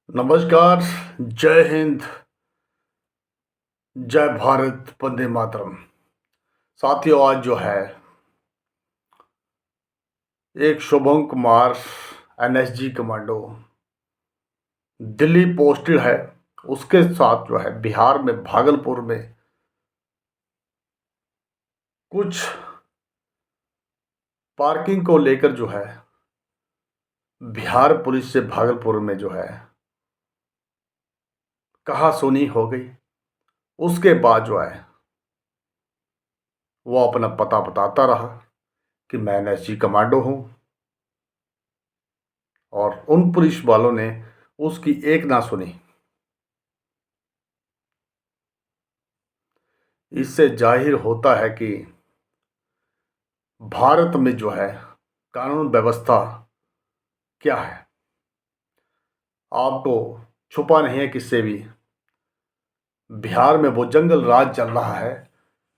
नमस्कार। जय हिंद, जय भारत, वंदे मातरम। साथियों, आज जो है एक Shubham Kumar NSG commando Delhi posted है। उसके साथ जो है बिहार में भागलपुर में कुछ पार्किंग को लेकर जो है बिहार पुलिस से भागलपुर में जो है कहासुनी हो गई। उसके बाद जो है वो अपना पता बताता रहा कि मैं एनएसजी कमांडो हूँ, और उन पुलिस वालों ने उसकी एक ना सुनी। इससे जाहिर होता है कि भारत में जो है कानून व्यवस्था क्या है। आपको छुपा नहीं है किससे भी, बिहार में वो जंगल राज चल रहा है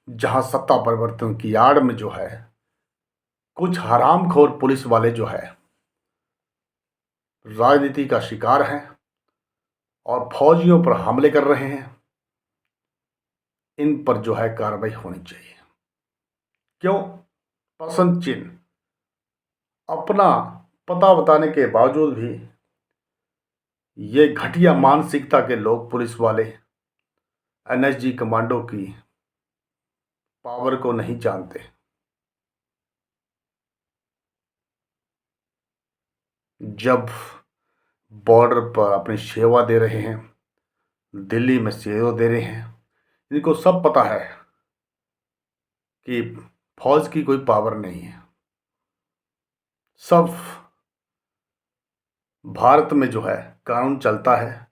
जहां सत्ता परिवर्तन की आड़ में जो है कुछ हरामखोर पुलिस वाले जो है राजनीति का शिकार हैं और फौजियों पर हमले कर रहे हैं। इन पर जो है कार्रवाई होनी चाहिए। क्यों? पसंद चिन्ह अपना पता बताने के बावजूद भी ये घटिया मानसिकता के लोग पुलिस वाले एनएसजी कमांडो की पावर को नहीं जानते। जब बॉर्डर पर अपनी सेवा दे रहे हैं, दिल्ली में सेवा दे रहे हैं, इनको सब पता है कि फौज की कोई पावर नहीं है। सब भारत में जो है कानून चलता है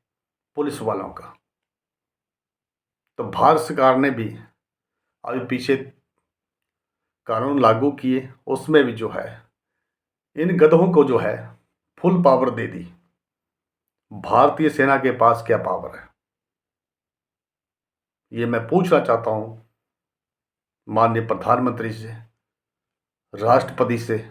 पुलिस वालों का। तो भारत सरकार ने भी अभी पीछे कानून लागू किए, उसमें भी जो है इन गधों को जो है फुल पावर दे दी। भारतीय सेना के पास क्या पावर है, ये मैं पूछना चाहता हूं माननीय प्रधानमंत्री से, राष्ट्रपति से।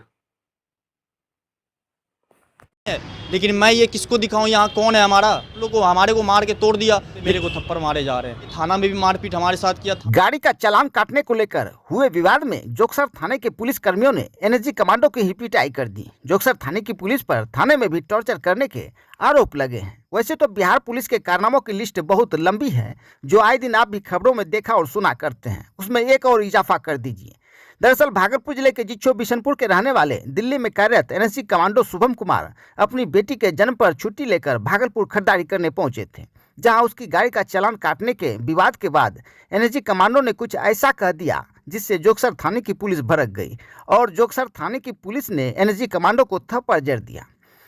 लेकिन मैं ये किसको दिखाऊं, यहाँ कौन है हमारा? लोगों को हमारे को मार के तोड़ दिया, मेरे को थप्पड़ मारे जा रहे हैं। थाना में भी मारपीट हमारे साथ किया था। गाड़ी का चालान काटने को लेकर हुए विवाद में जोगसर थाने के पुलिस कर्मियों ने एनएसजी कमांडो की ही पिटाई कर दी। जोगसर थाने की पुलिस पर थाने में भी टॉर्चर करने के आरोप लगे हैं। वैसे तो बिहार पुलिस के कारनामों की लिस्ट बहुत लंबी है, जो आए दिन आप भी खबरों में देखा और सुना करते हैं। उसमें एक और इजाफा कर दीजिए। दरअसल भागलपुर जिले के जिच्छो बिशनपुर के रहने वाले दिल्ली में कार्यरत एनएसजी कमांडो शुभम कुमार अपनी बेटी के जन्म पर छुट्टी लेकर भागलपुर खरीदारी करने पहुंचे थे, जहां उसकी गाड़ी का चालान काटने के विवाद के बाद एनएसजी कमांडो ने कुछ ऐसा कह दिया जिससे जोगसर थाने की पुलिस भड़क गई और जोगसर थाने की पुलिस ने एनएसजी कमांडो को थप्पड़ जड़ दिया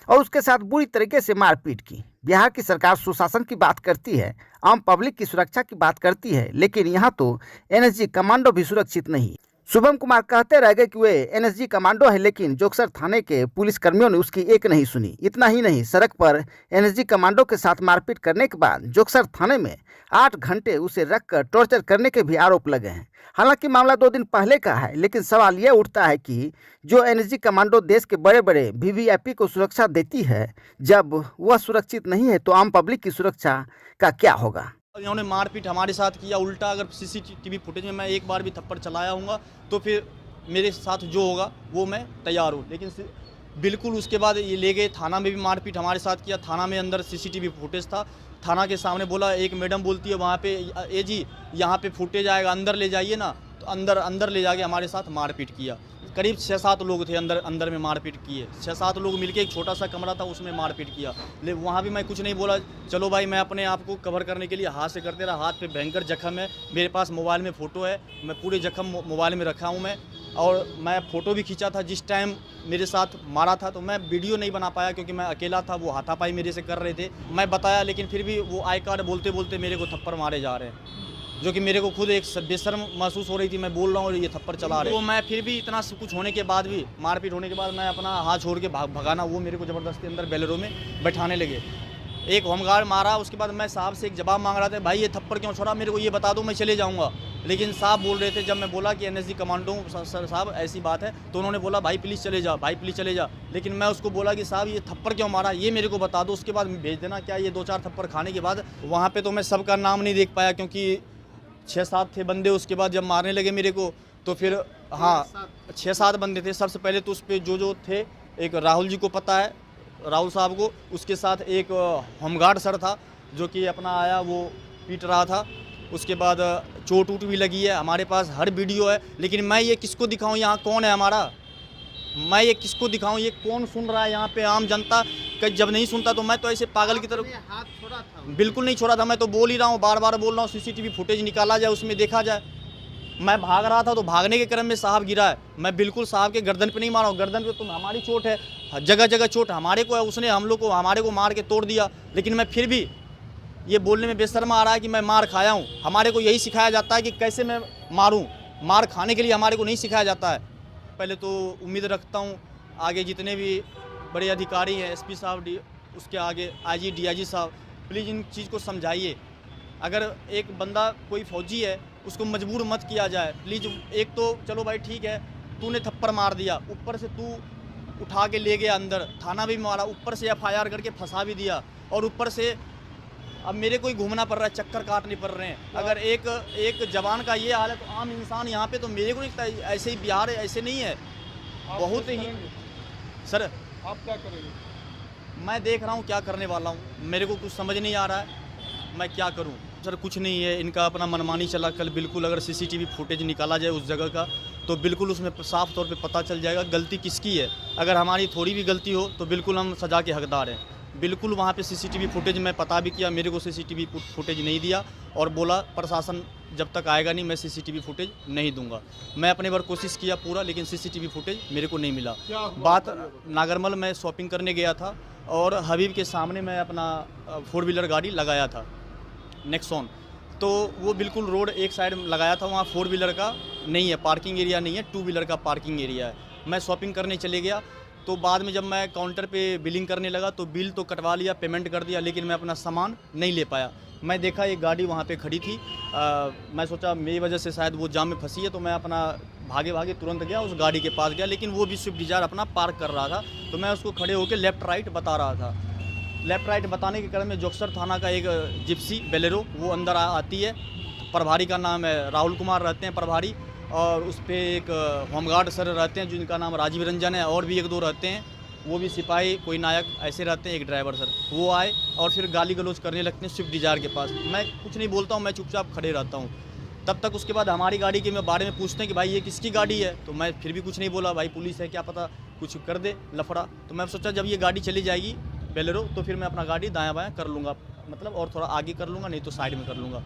और उसके साथ बुरी तरीके से मारपीट की। बिहार की सरकार सुशासन की बात करती है, आम पब्लिक की सुरक्षा की बात करती है, लेकिन यहाँ तो एनएसजी कमांडो भी सुरक्षित नहीं। शुभम कुमार कहते रह गए कि वे एनएसजी कमांडो है, लेकिन जोगसर थाने के पुलिस कर्मियों ने उसकी एक नहीं सुनी। इतना ही नहीं, सड़क पर एनएसजी कमांडो के साथ मारपीट करने के बाद जोगसर थाने में 8 घंटे उसे रखकर टॉर्चर करने के भी आरोप लगे हैं। हालांकि मामला 2 दिन पहले का है, लेकिन सवाल यह उठता है कि जो एनएसजी कमांडो देश के बड़े बड़े वीवीआईपी को सुरक्षा देती है, जब वह सुरक्षित नहीं है तो आम पब्लिक की सुरक्षा का क्या होगा? इन्होंने मारपीट हमारे साथ किया। उल्टा अगर सीसीटीवी फुटेज में मैं एक बार भी थप्पड़ चलाया हूँगा तो फिर मेरे साथ जो होगा वो मैं तैयार हूँ। लेकिन बिल्कुल उसके बाद ये ले गए, थाना में भी मारपीट हमारे साथ किया। थाना में अंदर सीसीटीवी फुटेज था, थाना के सामने बोला, एक मैडम बोलती है वहाँ पे, ए जी यहाँ पे फुटेज आएगा, अंदर ले जाइए ना। तो अंदर ले जाके हमारे साथ मारपीट किया। करीब 6-7 लोग थे अंदर में मारपीट किए। 6-7 लोग मिलके एक छोटा सा कमरा था, उसमें मारपीट किया। ले वहाँ भी मैं कुछ नहीं बोला। चलो भाई, मैं अपने आप को कवर करने के लिए हाथ से करते रहा। हाथ पे भयंकर जख्म है, मेरे पास मोबाइल में फ़ोटो है, मैं पूरे जख्म मोबाइल में रखा हूँ मैं। और मैं फ़ोटो भी खींचा था जिस टाइम मेरे साथ मारा था। तो मैं वीडियो नहीं बना पाया क्योंकि मैं अकेला था, वो हाथापाई मेरे से कर रहे थे। मैं बताया, लेकिन फिर भी वो आई कार्ड बोलते बोलते मेरे को थप्पड़ मारे जा रहे हैं, जो कि मेरे को खुद एक बेशर्म महसूस हो रही थी। मैं बोल रहा हूँ और ये थप्पड़ चला रहे हैं। तो मैं फिर भी इतना सब कुछ होने के बाद भी, मारपीट होने के बाद, मैं अपना हाथ छोड़ के भगाना, वो मेरे को ज़बरदस्ती अंदर बेलेरो में बैठाने लगे। एक होमगार्ड मारा, उसके बाद मैं साहब से एक जवाब मांग रहा था, भाई ये थप्पड़ क्यों छोड़ा, मेरे को ये बता दो, मैं चले जाऊँगा। लेकिन साहब बोल रहे थे, जब मैं बोला कि एनएसजी कमांडो सर साहब ऐसी बात है, तो उन्होंने बोला भाई प्लीज़ चले जा, भाई प्लीज़ चले जा। लेकिन मैं उसको बोला कि साहब ये थप्पड़ क्यों मारा, ये मेरे को बता दो, उसके बाद भेज देना। क्या ये 2-4 थप्पड़ खाने के बाद वहाँ पे तो मैं सबका नाम नहीं देख पाया, क्योंकि 6-7 थे बंदे। उसके बाद जब मारने लगे मेरे को, तो फिर हाँ 6-7 बंदे थे। सबसे पहले तो उस पर जो थे, एक राहुल जी को पता है, राहुल साहब को, उसके साथ एक होमगार्ड सर था जो कि अपना आया, वो पीट रहा था। उसके बाद चोट वोट भी लगी है, हमारे पास हर वीडियो है। लेकिन मैं ये किसको दिखाऊं, यहाँ कौन है हमारा, मैं ये किसको दिखाऊं, ये कौन सुन रहा है यहाँ पे, आम जनता का जब नहीं सुनता तो मैं तो ऐसे पागल की तरफ हाथ छोड़ा था। बिल्कुल नहीं छोड़ा था। मैं तो बोल ही रहा हूँ, बार बार बोल रहा हूँ, सीसीटीवी फुटेज निकाला जाए, उसमें देखा जाए। मैं भाग रहा था तो भागने के क्रम में साहब गिरा है। मैं बिल्कुल साहब के गर्दन पे नहीं मारा हूँ, गर्दन पे तो हमारी चोट है, जगह जगह चोट हमारे को है। उसने हम लोग को, हमारे को मार के तोड़ दिया। लेकिन मैं फिर भी ये बोलने में बेशर्मा आ रहा है कि मैं मार खाया हूँ। हमारे को यही सिखाया जाता है कि कैसे मैं मारूं, मार खाने के लिए हमारे को नहीं सिखाया जाता है। पहले तो उम्मीद रखता हूँ आगे जितने भी बड़े अधिकारी हैं, एसपी साहब, उसके आगे आईजी, डीआईजी साहब, प्लीज़ इन चीज़ को समझाइए। अगर एक बंदा कोई फौजी है, उसको मजबूर मत किया जाए प्लीज़। एक तो चलो भाई ठीक है, तूने थप्पड़ मार दिया, ऊपर से तू उठा के ले गया अंदर, थाना भी मारा, ऊपर से एफआईआर करके फंसा भी दिया, और ऊपर से अब मेरे को ही घूमना पड़ रहा है, चक्कर काटने पड़ रहे हैं। अगर एक जवान का ये हाल है तो आम इंसान यहाँ पे, तो मेरे को नहीं लगता ऐसे ही बिहार है, ऐसे नहीं है। बहुत ही सर, आप क्या करेंगे? मैं देख रहा हूँ क्या करने वाला हूँ, मेरे को कुछ समझ नहीं आ रहा है, मैं क्या करूँ सर। कुछ नहीं है, इनका अपना मनमानी चला। कल बिल्कुल अगर सीसीटीवी फुटेज निकाला जाए उस जगह का, तो बिल्कुल उसमें साफ तौर पे पता चल जाएगा गलती किसकी है। अगर हमारी थोड़ी भी गलती हो तो बिल्कुल हम सज़ा के हकदार हैं। बिल्कुल वहाँ पे सीसीटीवी फुटेज मैं पता भी किया, मेरे को सीसीटीवी फुटेज नहीं दिया, और बोला प्रशासन जब तक आएगा नहीं मैं सीसीटीवी फुटेज नहीं दूंगा। मैं अपने बार कोशिश किया पूरा, लेकिन सीसीटीवी फुटेज मेरे को नहीं मिला। बात नागरमल में शॉपिंग करने गया था, और हबीब के सामने मैं अपना 4 व्हीलर गाड़ी लगाया था, नेक्सॉन। तो वो बिल्कुल रोड एक साइड लगाया था, वहाँ 4 व्हीलर का नहीं है, पार्किंग एरिया नहीं है, 2 व्हीलर का पार्किंग एरिया है। मैं शॉपिंग करने चले गया, तो बाद में जब मैं काउंटर पे बिलिंग करने लगा तो बिल तो कटवा लिया, पेमेंट कर दिया, लेकिन मैं अपना सामान नहीं ले पाया। मैं देखा एक गाड़ी वहाँ पे खड़ी थी, मैं सोचा मेरी वजह से शायद वो जाम में फंसी है, तो मैं अपना भागे भागे तुरंत गया, उस गाड़ी के पास गया, लेकिन वो भी स्विफ्ट डिज़ायर अपना पार्क कर रहा था। तो मैं उसको खड़े होकर लेफ़्ट राइट बता रहा था। लेफ़्ट राइट बताने के क्रम में जोगसर थाना का एक जिप्सी बेलेरो वो अंदर आती है। प्रभारी का नाम है राहुल कुमार, रहते हैं प्रभारी, और उस पर एक होमगार्ड सर रहते हैं जिनका नाम राजीव रंजन है, और भी 1-2 रहते हैं, वो भी सिपाही कोई नायक ऐसे रहते हैं, एक ड्राइवर सर। वो आए और फिर गाली गलौज करने लगते हैं स्विफ्ट डिज़ायर के पास। मैं कुछ नहीं बोलता हूँ, मैं चुपचाप खड़े रहता हूँ। तब तक उसके बाद हमारी गाड़ी के बारे में पूछते हैं कि भाई ये किसकी गाड़ी है, तो मैं फिर भी कुछ नहीं बोला, भाई पुलिस है क्या पता कुछ कर दे लफड़ा। तो मैं सोचा जब ये गाड़ी चली जाएगी बेलेरो, तो फिर मैं अपना गाड़ी दायां बायां कर लूँगा, मतलब और थोड़ा आगे कर लूँगा, नहीं तो साइड में कर लूँगा।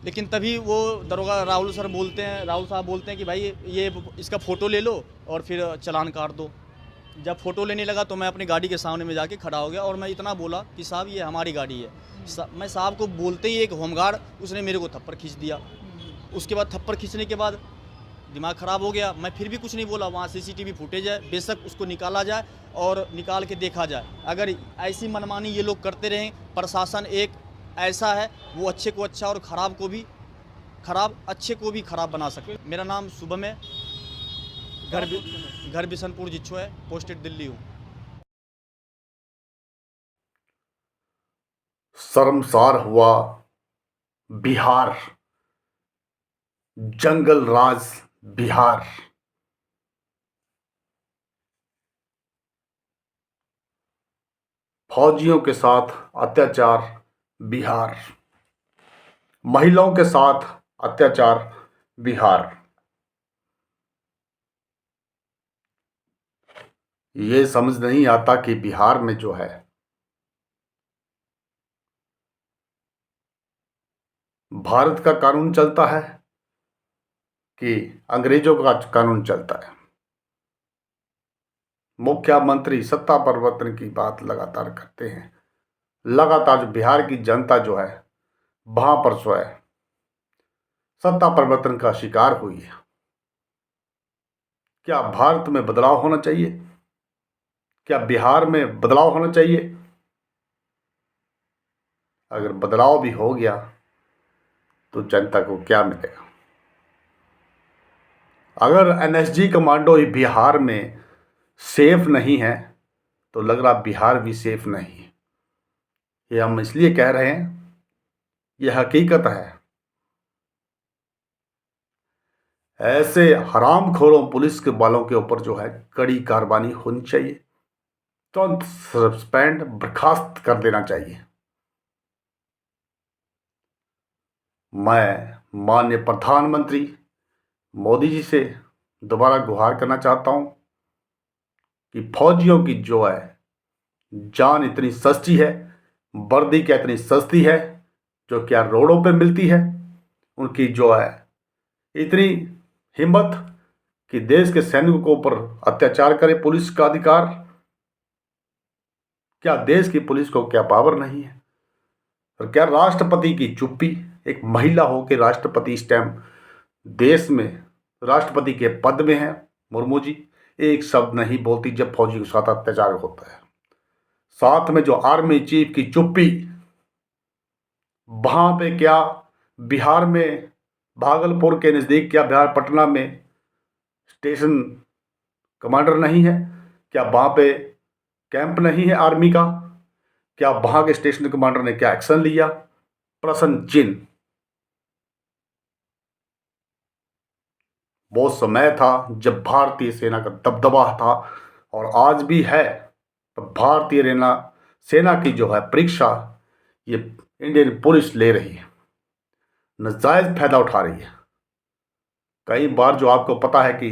लेकिन तभी वो दरोगा राहुल साहब बोलते हैं कि भाई ये इसका फ़ोटो ले लो और फिर चालान काट दो। जब फ़ोटो लेने लगा तो मैं अपनी गाड़ी के सामने में जाके खड़ा हो गया, और मैं इतना बोला कि साहब ये हमारी गाड़ी है। मैं साहब को बोलते ही एक होमगार्ड उसने मेरे को थप्पड़ खींच दिया। उसके बाद थप्पड़ खींचने के बाद दिमाग ख़राब हो गया, मैं फिर भी कुछ नहीं बोला। वहाँ सीसीटीवी फुटेज है, बेशक उसको निकाला जाए और निकाल के देखा जाए। अगर ऐसी मनमानी ये लोग करते रहें, प्रशासन एक ऐसा है वो अच्छे को अच्छा और ख़राब को भी ख़राब, अच्छे को भी ख़राब बना सके। मेरा नाम शुभम है, घर बिशनपुर जिच्छो है, पोस्टेड दिल्ली हूँ। शर्मसार हुआ बिहार, जंगल राज बिहार। फौजियों के साथ अत्याचार बिहार, महिलाओं के साथ अत्याचार बिहार। ये समझ नहीं आता कि बिहार में जो है भारत का कानून चलता है कि अंग्रेजों का कानून चलता है। मुख्यमंत्री सत्ता परिवर्तन की बात लगातार करते हैं। लगातार बिहार की जनता जो है वहां पर जो है सत्ता परिवर्तन का शिकार हुई है। क्या भारत में बदलाव होना चाहिए? क्या बिहार में बदलाव होना चाहिए? अगर बदलाव भी हो गया तो जनता को क्या मिलेगा? अगर एनएसजी कमांडो ही बिहार में सेफ नहीं है तो लग रहा बिहार भी सेफ नहीं है। ये हम इसलिए कह रहे हैं, ये हकीकत है। ऐसे हरामखोरों पुलिस के वालों के ऊपर जो है कड़ी कार्रवाई होनी चाहिए, तुरंत सस्पेंड बर्खास्त कर देना चाहिए। मैं माननीय प्रधानमंत्री मोदी जी से दोबारा गुहार करना चाहता हूं कि फौजियों की जो है जान इतनी सस्ती है, वर्दी क्या इतनी सस्ती है जो क्या रोडों पे मिलती है, उनकी जो है इतनी हिम्मत कि देश के सैनिकों के ऊपर अत्याचार करे पुलिस का अधिकार। क्या देश की पुलिस को क्या पावर नहीं है? और क्या राष्ट्रपति की चुप्पी, एक महिला हो के राष्ट्रपति इस टाइम देश में राष्ट्रपति के पद में है, मुर्मू जी एक शब्द नहीं बोलती जब फौजी के साथ अत्याचार होता है। साथ में जो आर्मी चीफ की चुप्पी, वहां पे क्या बिहार में भागलपुर के नज़दीक क्या बिहार पटना में स्टेशन कमांडर नहीं है? क्या वहाँ पे कैंप नहीं है आर्मी का? क्या वहाँ के स्टेशन कमांडर ने क्या एक्शन लिया? प्रश्न चिन्ह। वो समय था जब भारतीय सेना का दबदबा था और आज भी है। तो भारतीय सेना की जो है परीक्षा ये इंडियन पुलिस ले रही है, नाजायज फायदा उठा रही है। कई बार जो आपको पता है कि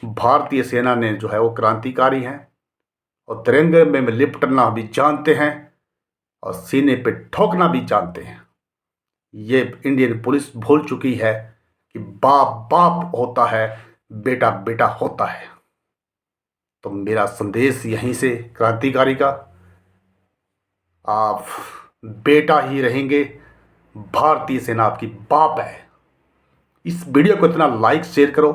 भारतीय सेना ने जो है वो क्रांतिकारी हैं और तिरंगे में लिपटना भी जानते हैं और सीने पे ठोकना भी जानते हैं। ये इंडियन पुलिस भूल चुकी है कि बाप बाप होता है, बेटा बेटा होता है। तो मेरा संदेश यहीं से क्रांतिकारी का, आप बेटा ही रहेंगे, भारतीय सेना आपकी बाप है। इस वीडियो को इतना लाइक शेयर करो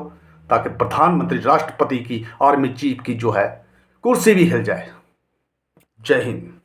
ताकि प्रधानमंत्री राष्ट्रपति की आर्मी चीफ की जो है कुर्सी भी हिल जाए। जय हिंद।